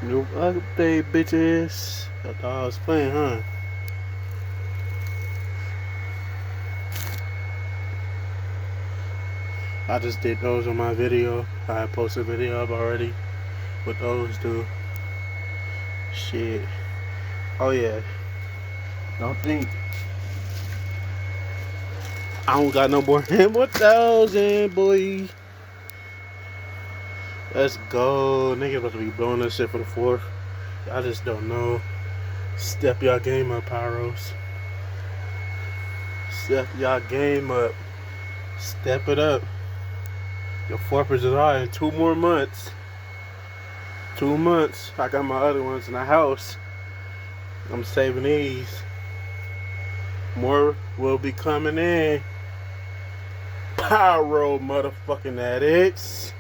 New update, bitches. I thought I was playing, huh? I just did those on my video. I posted a video up already with those, dude. Shit. Oh, yeah. Don't think I don't got no more than 1,000, boy. Let's go. Nigga about to be blowing this shit for the fourth. I just don't know. Step y'all game up, Pyros. Step y'all game up. Step it up. Your 4th of July in 2 more months. 2 months. I got my other ones in the house. I'm saving these. More will be coming in. Pyro motherfucking addicts.